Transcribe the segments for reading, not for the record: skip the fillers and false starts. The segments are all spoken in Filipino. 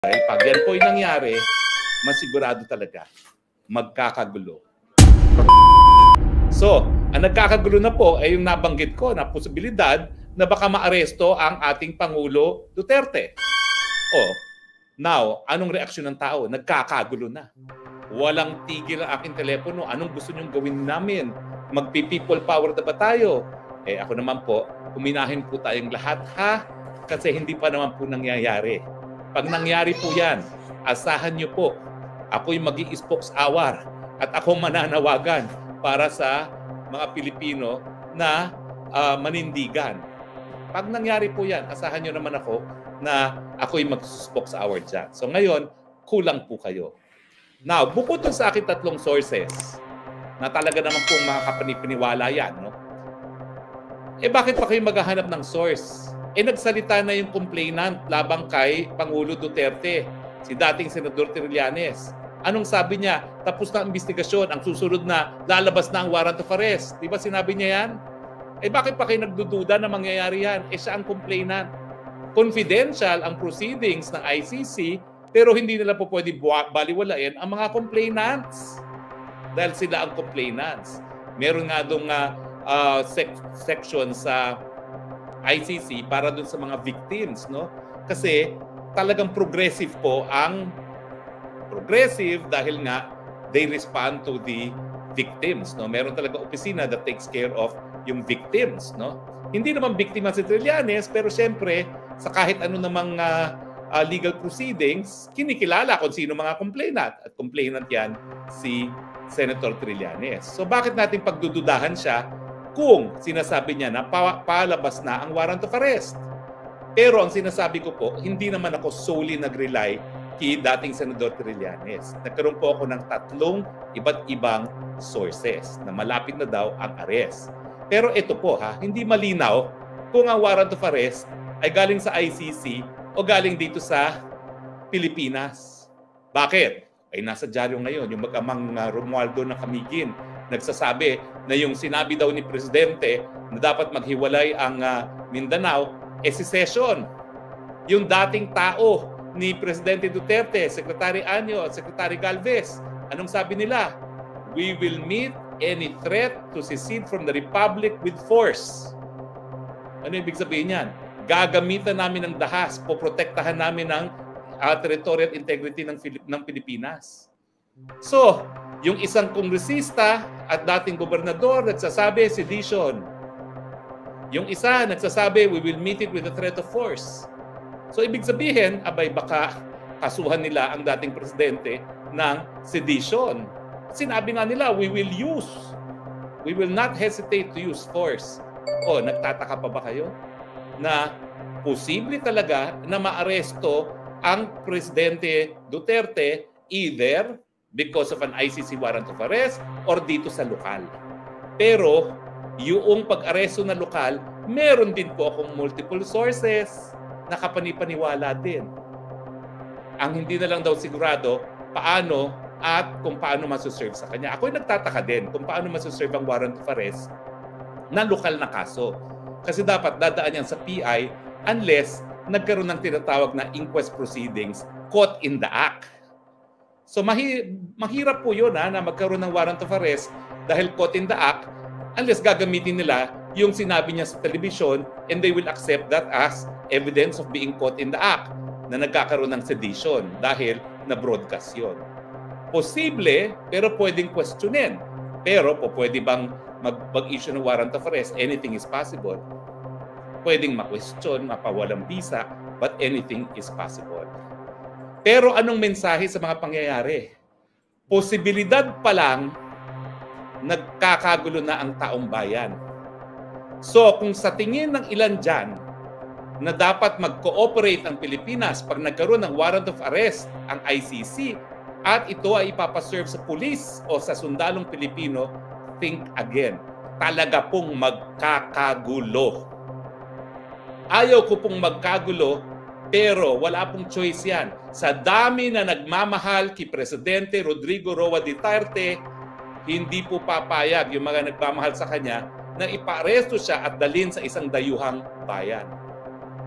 Dahil pag yan po'y nangyari, masigurado talaga, magkakagulo. So, ang nagkakagulo na po ay yung nabanggit ko na posibilidad na baka maaresto ang ating Pangulo Duterte. Now, anong reaksyon ng tao? Nagkakagulo na. Walang tigil ang aking telepono. Anong gusto niyong gawin namin? Magpi-people power na ba tayo? Ako naman po, uminahin po tayong lahat ha, kasi hindi pa naman po nangyayari. Pag nangyari po yan, asahan niyo po, ako'y mag-i-spokesawar at ako mananawagan para sa mga Pilipino na manindigan. Pag nangyari po yan, asahan niyo naman ako na ako'y mag-spokesawar dyan. So ngayon, kulang po kayo. Now, bukod dun sa aking tatlong sources, na talaga naman pong mga kapanipiniwala yan, no? Bakit pa kayo maghahanap ng source? Nagsalita na yung complainant labang kay Pangulo Duterte, si dating Senador Trillanes. Anong sabi niya? Tapos na ang investigasyon, ang susunod na lalabas na ang warrant of arrest. Di ba sinabi niya yan? Bakit pa kayo nagdududa na mangyayari yan? Siya ang complainant. Confidential ang proceedings ng ICC, pero hindi nila po pwede baliwalain ang mga complainants. Dahil sila ang complainants. Meron nga doon section sa ICC para dun sa mga victims, no? Kasi talagang progressive po ang progressive dahil nga they respond to the victims, no? Meron talaga opisina that takes care of yung victims, no? Hindi naman biktima si Trillanes, pero siyempre sa kahit ano namang legal proceedings, kinikilala kung sino mga complainant, at complainant yan si Senator Trillanes. So bakit natin pagdududahan siya kung sinasabi niya na palabas na ang warrant of arrest? Pero ang sinasabi ko po, hindi naman ako solely nag-rely kay dating Senador Trillanes. Nagkaroon po ako ng tatlong iba't ibang sources na malapit na daw ang arrest. Pero ito po hindi malinaw kung ang warrant of arrest ay galing sa ICC o galing dito sa Pilipinas. Bakit? Ay nasa dyaryo ngayon yung mag-amang Romualdo na Camiguin nagsasabi na yung sinabi daw ni Presidente na dapat maghiwalay ang Mindanao, secession. Yung dating tao ni Presidente Duterte, Secretary Anyo at Secretary Galvez, anong sabi nila? We will meet any threat to secede from the Republic with force. Ano ibig sabihin yan? Gagamitan namin ng dahas, poprotektahan namin ang territorial integrity ng Pilipinas. So, yung isang kongresista at dating gobernador nagsasabi, sedition. Yung isa nagsasabi, we will meet it with a threat of force. So, ibig sabihin, baka kasuhan nila ang dating presidente ng sedition. Sinabi nga nila, we will not hesitate to use force. Nagtataka pa ba kayo na posible talaga na maaresto ang Presidente Duterte either because of an ICC warrant of arrest or dito sa lokal. Pero yung pag-aresto na lokal, meron din po akong multiple sources na kapanipaniwala din. Ang hindi na lang daw sigurado paano at kung paano masuserve sa kanya. Ako'y nagtataka din kung paano masuserve ang warrant of arrest na lokal na kaso. Kasi dapat dadaan yan sa PI unless nagkaroon ng tinatawag na inquest proceedings caught in the act. So mahirap po yun na magkaroon ng warrant of arrest dahil caught in the act unless gagamitin nila yung sinabi niya sa television and they will accept that as evidence of being caught in the act na nagkakaroon ng sedition dahil na-broadcast yun. Posible, pero pwedeng questionin. Pero pwede bang mag-issue ng warrant of arrest? Anything is possible. Pwedeng ma-question, mapawalang visa, but anything is possible. Pero anong mensahe sa mga pangyayari? Posibilidad pa lang nagkakagulo na ang taong bayan. So kung sa tingin ng ilan dyan na dapat mag-cooperate ang Pilipinas pag nagkaroon ng warrant of arrest ang ICC at ito ay ipapaserve sa pulis o sa sundalong Pilipino, think again. Talaga pong magkakagulo. Ayaw ko pong magkagulo, pero wala pong choice yan. Sa dami na nagmamahal kay Presidente Rodrigo Roa Duterte, hindi po papayag yung mga nagmamahal sa kanya na ipa-aresto siya at dalhin sa isang dayuhang bayan.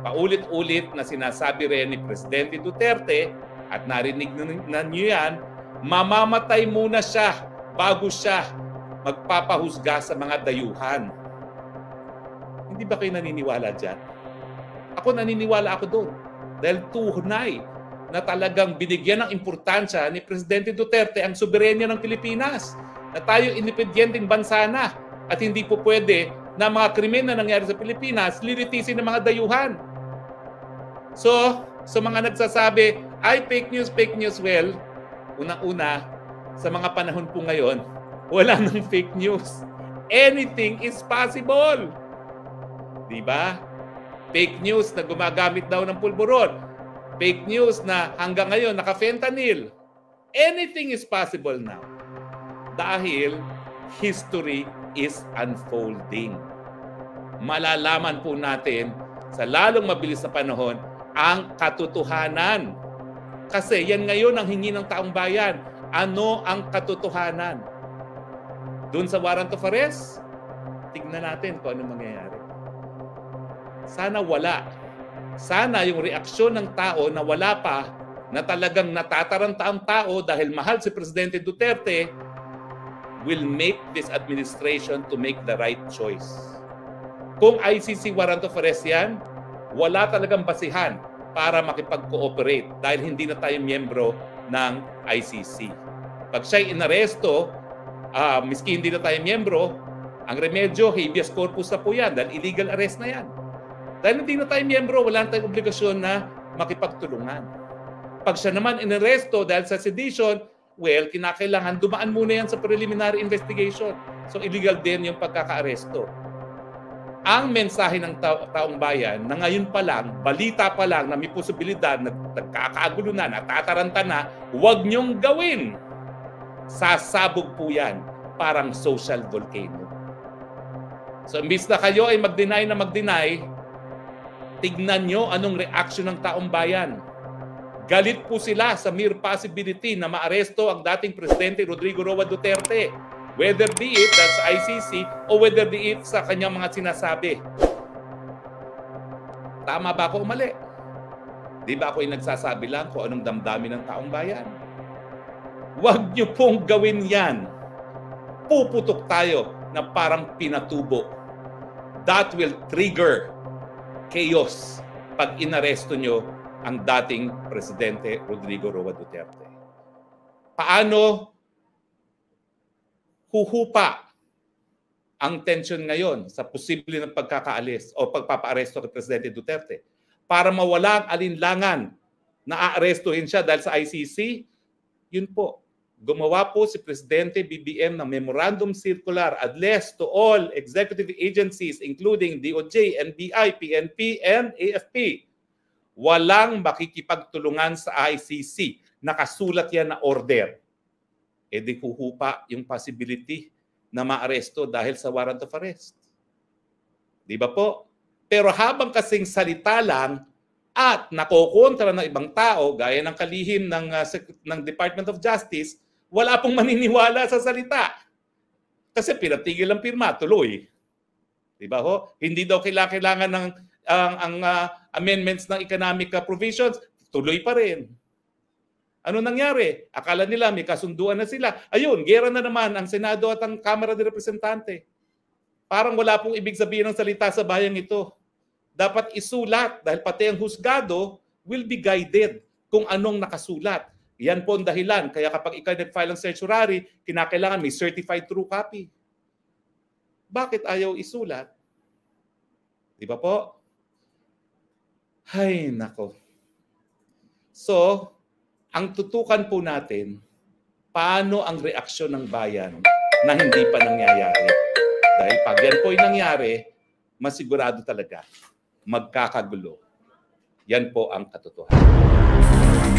Paulit-ulit na sinasabi rin ni Presidente Duterte, at narinig na niyo yan, mamamatay muna siya bago siya magpapahusga sa mga dayuhan. Hindi ba kayo naniniwala dyan? Ako naniniwala ako doon. Dahil tunay na talagang binigyan ng importansya ni Presidente Duterte ang soberenya ng Pilipinas. Na tayo independenteng bansa na at hindi po pwede na mga krimen na nangyari sa Pilipinas lilitisin ng mga dayuhan. So, sa mga nagsasabi, ay fake news, well, unang-una, sa mga panahon po ngayon, wala nang fake news. Anything is possible. Diba? Fake news na gumagamit daw ng pulburon. Fake news na hanggang ngayon naka-fentanyl. Anything is possible now. Dahil history is unfolding. Malalaman po natin sa lalong mabilis na panahon ang katotohanan. Kasi yan ngayon ang hingi ng taong bayan. Ano ang katotohanan? Doon sa warrant of arrest, tignan natin kung ano mangyayari. Sana wala. Sana yung reaksyon ng tao na wala pa, na talagang natataranta ang tao dahil mahal si Presidente Duterte, will make this administration to make the right choice. Kung ICC warrant of arrest yan, wala talagang basihan para makipag-cooperate dahil hindi na tayo miyembro ng ICC. Pag siya'y inaresto, miski hindi na tayo miyembro, ang remedyo, habeas corpus na po yan dahil illegal arrest na yan. Dahil hindi na tayo miyembro, wala na tayong obligasyon na makipagtulungan. Pag siya naman inaresto dahil sa sedition, well, kinakailangan dumaan muna yan sa preliminary investigation. So illegal din yung pagkaka-aresto. Ang mensahe ng taong bayan na ngayon pa lang, balita pa lang na may posibilidad na nagkakagulo na, natataranta na, huwag niyong gawin. Sasabog po yan, parang social volcano. So imbis na kayo ay mag-deny na mag-deny, tignan nyo anong reaction ng taong bayan. Galit po sila sa mere possibility na maaresto ang dating Presidente Rodrigo Roa Duterte. Whether be it sa ICC o whether be it sa kanyang mga sinasabi. Tama ba ako o mali? Di ba ako yung nagsasabi lang kung anong damdamin ng taong bayan? Huwag niyo pong gawin yan. Puputok tayo na parang pinatubo. That will trigger chaos pag inaresto nyo ang dating Presidente Rodrigo Roa Duterte. Paano huhupa ang tension ngayon sa posible ng pagkakaalis o pagpapaaresto kay Presidente Duterte para mawala ang alinlangan na aarestuhin siya dahil sa ICC? Yun po, gumawa po si Presidente BBM ng Memorandum Circular addressed to all executive agencies including DOJ, NBI, PNP, and AFP. Walang makikipagtulungan sa ICC. Nakasulat yan na order. E di huhupa yung possibility na maaresto dahil sa warrant of arrest. Di ba po? Pero habang kasing salita lang at nakokontra ng ibang tao, gaya ng kalihim ng Department of Justice, wala pong maniniwala sa salita. Kasi pinatigil ang pirma, tuloy. Di ba ho? Hindi daw kailangan ng amendments ng economic provisions, tuloy pa rin. Ano nangyari? Akala nila may kasunduan na sila. Ayun, gera na naman ang Senado at ang Kamara de Representante. Parang wala pong ibig sabihin ng salita sa bayang ito. Dapat isulat dahil pati ang husgado will be guided kung anong nakasulat. Yan po ang dahilan. Kaya kapag ikaw nag-file ng certiorari, kinakailangan may certified true copy. Bakit ayaw isulat? Di ba po? Hay, nako. So, ang tutukan po natin, paano ang reaksyon ng bayan na hindi pa nangyayari. Dahil pag yan po yung nangyari, masigurado talaga, magkakagulo. Yan po ang katotohanan.